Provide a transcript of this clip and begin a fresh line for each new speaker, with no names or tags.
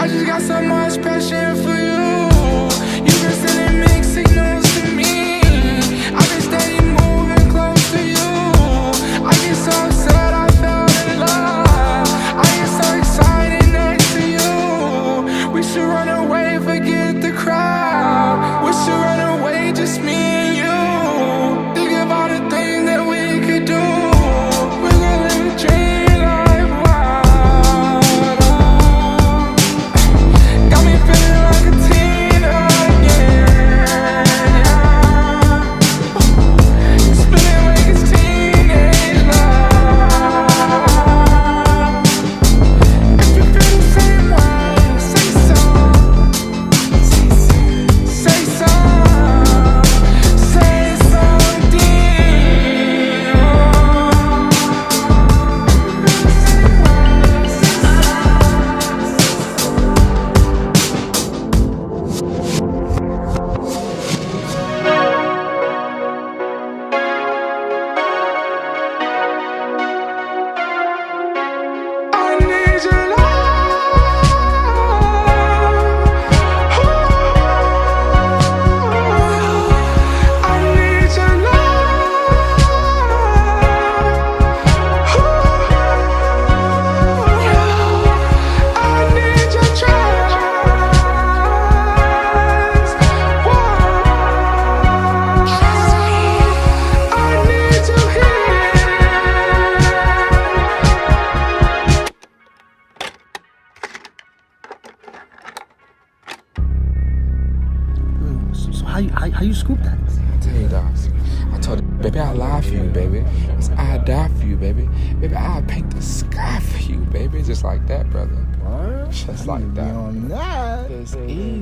I just got so much passion for you. You've been sending mixed signals to me. I've been steady moving close to you. I get so upset I fell in love. I get so excited next to you. We should run away, forget the crowd. We should run away, just me and you. Think of all the things that we could do. We're gonna live a dream life wild. Got me feeling like a teen again, yeah. Spinning like it's teenage love. If you feel the same way, say so. Say so. Say something. I need your love. I need your love. I need your trust. I need to hear.
So how you scoop that?
I tell you, dog. I told her, baby, I'll lie for you, baby. I'll die for you, baby. Baby, I'll paint the sky for you, baby. Just like that, brother.
What?
Just like that.
On that.
It's easy.